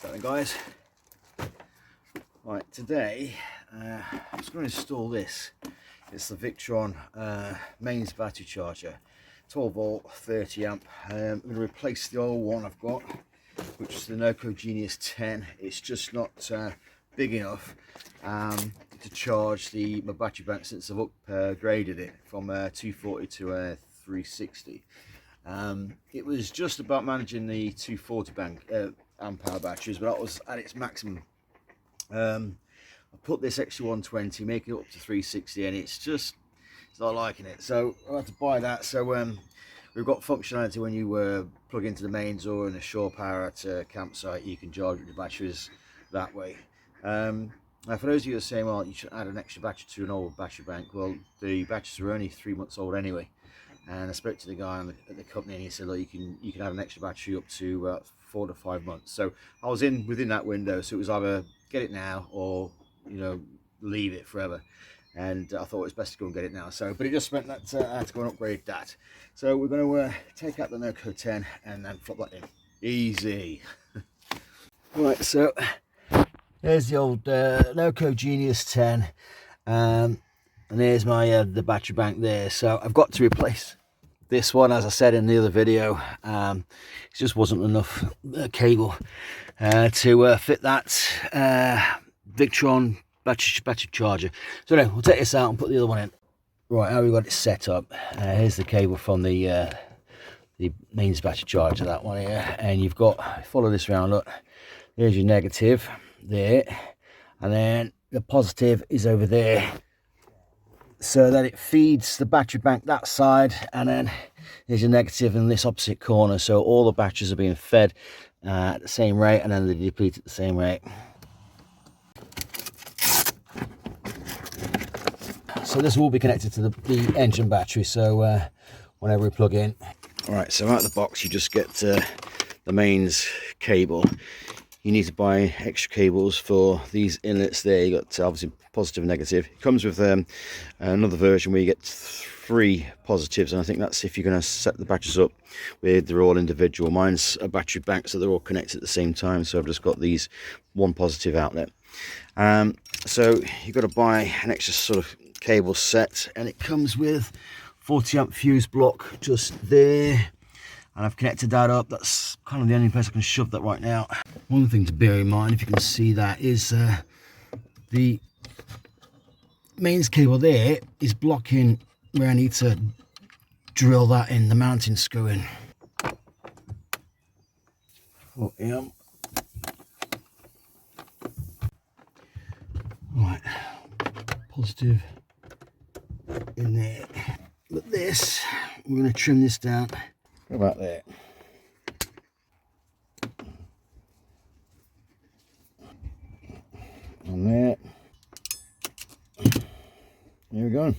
Right, guys. Right, today I'm just going to install this. It's the Victron mains battery charger, 12 volt, 30 amp. I'm going to replace the old one I've got, which is the Noco Genius 10. It's just not big enough to charge my battery bank since I've upgraded it from 240 to 360. It was just about managing the 240 amp hour batteries, but that was at its maximum. I put this extra 120, making it up to 360, and it's not liking it. So I had to buy that. So we've got functionality when you plug into the mains or in a shore power at a campsite, you can charge the batteries that way. Now for those of you who are saying, well, you should add an extra battery to an old battery bank, well, the batteries are only 3 months old anyway. And I spoke to the guy at the company, and he said, look, you can add an extra battery up to 4 to 5 months. So I was within that window, so it was either get it now or, you know, leave it forever. And I thought it was best to go and get it now. So, but it just meant that I had to go and upgrade that. So we're going to take out the Noco 10 and then flop that in. Easy. Right, so there's the old Noco Genius 10. And there's my the battery bank there. So I've got to replace this one, as I said in the other video. It just wasn't enough cable to fit that Victron battery charger. So anyway, we'll take this out and put the other one in. Right, how we got it set up. Here's the cable from the mains battery charger, that one here, and you've got, follow this around, look, there's your negative there, and then the positive is over there, so that it feeds the battery bank that side, and then there's your negative in this opposite corner, so all the batteries are being fed at the same rate, and then they deplete at the same rate. So this will be connected to the engine battery, so whenever we plug in. All right, so out of the box you just get the mains cable. You need to buy extra cables for these inlets there. You got obviously positive and negative. It comes with another version where you get 3 positives, and I think that's if you're going to set the batteries up with they're all individual. Mine's a battery bank, so they're all connected at the same time, so I've just got these 1 positive outlet. So you've got to buy an extra sort of cable set, and it comes with 40 amp fuse block just there, and I've connected that up. That's kind of the only place I can shove that right now. One thing to bear in mind, if you can see that, is the mains cable there is blocking where I need to drill that in, the mounting screw in. 40 amp. Right, positive in there. But this, we're going to trim this down about there. On there. There we go.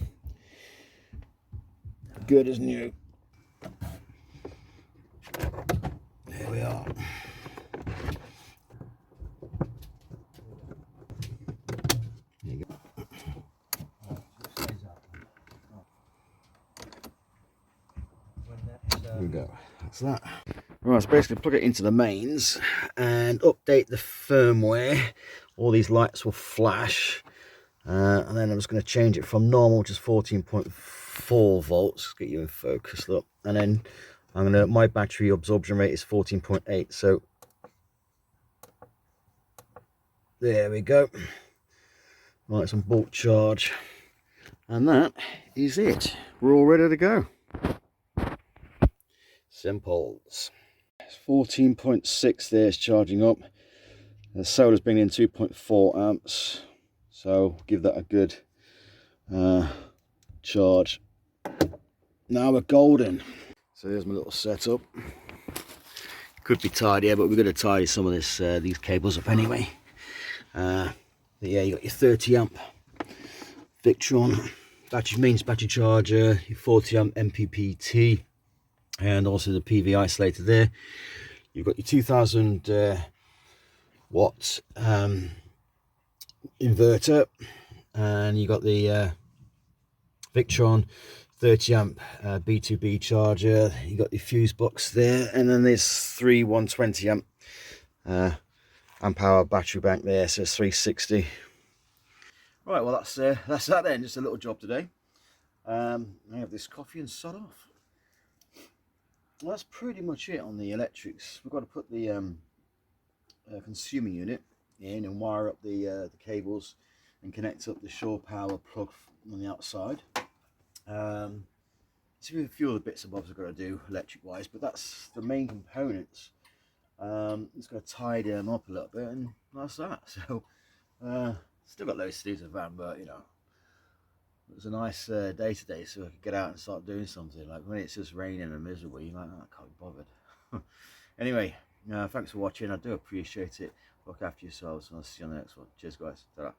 Good as new. There we are. There you go. There we go. That's that. Right, so basically plug it into the mains and update the firmware. All these lights will flash, and then I'm just going to change it from normal, which is 14.4 volts. Get you in focus, look. And then my battery absorption rate is 14.8. So there we go. Right, some bulk charge, and that is it. We're all ready to go. Simples. 14.6 there is charging up. The solar's bringing in 2.4 amps, so give that a good charge. Now we're golden. So there's my little setup. Could be tidier, but we're going to tidy some of these cables up anyway. But yeah, you got your 30 amp Victron mains battery charger, your 40 amp MPPT, and also the PV isolator there. You've got your 2000 watt inverter, and you got the Victron 30 amp B2B charger. You got your fuse box there, and then there's 3 120 amp amp hour battery bank there, so it's 360. Right, well that's that then, just a little job today. I have this coffee and sod off. Well, that's pretty much it on the electrics. We've got to put the consumer unit in and wire up the cables and connect up the shore power plug on the outside. So a few other bits and bobs I've got to do electric wise, but that's the main components. Just got to tidy them up a little bit, and that's that. So still got loads to do to the van, but you know, it was a nice day today, so I could get out and start doing something. Like when it's just raining and miserable, you're like, oh, I can't be bothered. Anyway, thanks for watching. I do appreciate it. Look after yourselves, and I'll see you on the next one. Cheers, guys. Ta-ra.